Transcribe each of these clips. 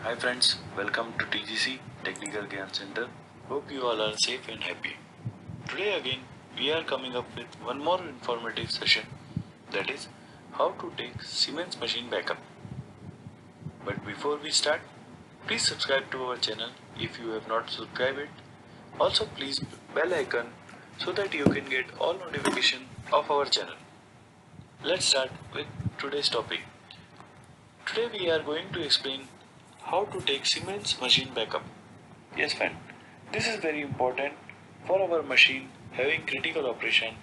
Hi friends, welcome to TGC Technical Gyan Center. Hope you all are safe and happy. Today again we are coming up with one more informative session, that is how to take Siemens machine backup. But before we start, please subscribe to our channel if you have not subscribed it. Also please bell icon so that you can get all notification of our channel. Let's start with today's topic. Today we are going to explain how to take Siemens machine backup. Yes friend, this is very important for our machine having critical operation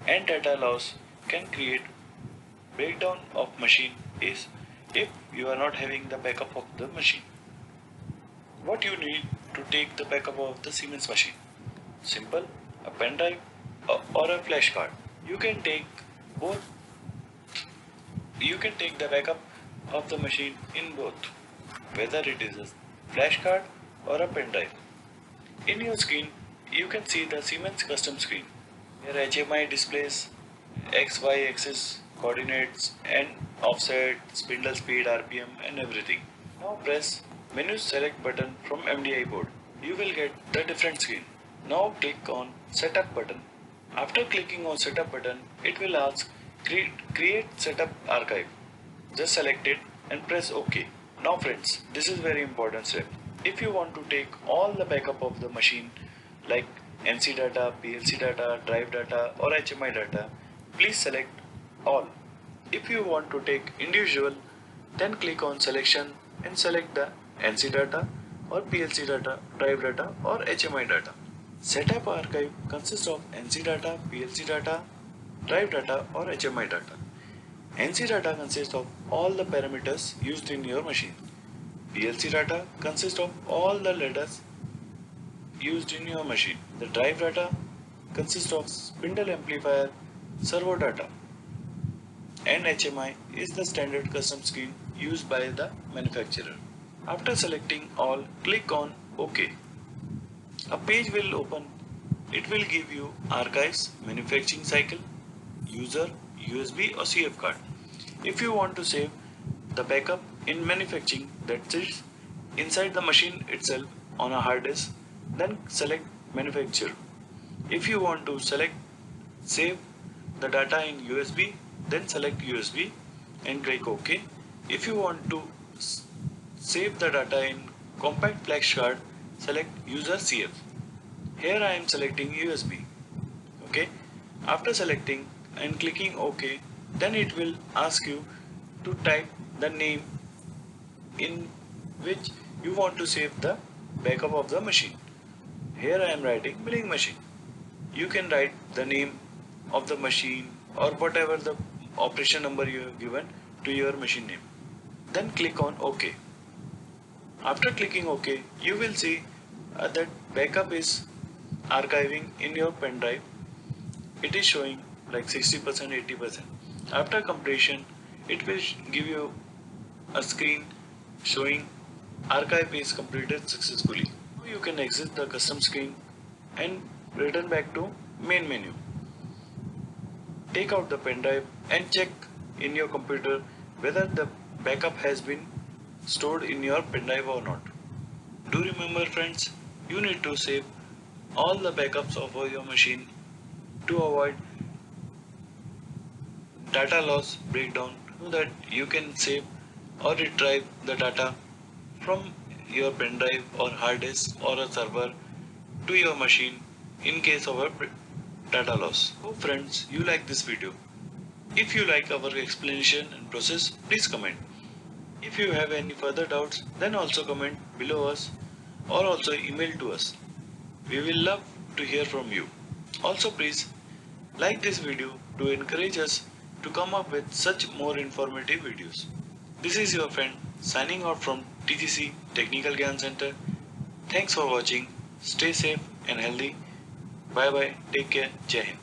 and data loss can create breakdown of machine is if you are not having the backup of the machine. What you need to take the backup of the Siemens machine? Simple, a pen drive or a flash card. You can take both. You can take the backup of the machine in both, whether it is a flash card or a pen drive. In your screen, you can see the Siemens custom screen, where HMI displays X, Y axis coordinates and offset, spindle speed, RPM and everything. Now press menu select button from MDI board. You will get the different screen. Now click on setup button. After clicking on setup button, it will ask create setup archive. Just select it and press OK. Now friends, this is very important step. If you want to take all the backup of the machine like NC data, PLC data, drive data or HMI data, please select all. If you want to take individual, then click on selection and select the NC data or PLC data, drive data or HMI data. Setup archive consists of NC data, PLC data, drive data or HMI data. NC data consists of all the parameters used in your machine. PLC data consists of all the letters used in your machine. The drive data consists of spindle amplifier, servo data. And HMI is the standard custom screen used by the manufacturer. After selecting all, click on OK. A page will open. It will give you archives, manufacturing cycle, user, USB or CF card. If you want to save the backup in manufacturing that sits inside the machine itself on a hard disk, then select manufacturer. If you want to save the data in USB, then select USB and click OK. If you want to save the data in compact flash card, select user CF. Here I am selecting USB. Okay. After selecting and clicking OK, then it will ask you to type the name in which you want to save the backup of the machine. Here I am writing milling machine. You can write the name of the machine or whatever the operation number you have given to your machine name. Then click on OK. After clicking OK, you will see that backup is archiving in your pen drive. It is showing like 60%, 80%. After completion, it will give you a screen showing archive is completed successfully. You can exit the custom screen and return back to main menu. Take out the pen drive and check in your computer whether the backup has been stored in your pen drive or not. Do remember friends, you need to save all the backups of your machine to avoid data loss breakdown, so that you can save or retrieve the data from your pen drive or hard disk or a server to your machine in case of a data loss. Hope friends you like this video. If you like our explanation and process, please comment. If you have any further doubts, then also comment below us or also email to us. We will love to hear from you. Also please like this video to encourage us to come up with such more informative videos. This is your friend signing out from TGC Technical Gyan Center. Thanks for watching. Stay safe and healthy. Bye bye. Take care. Jai Hind.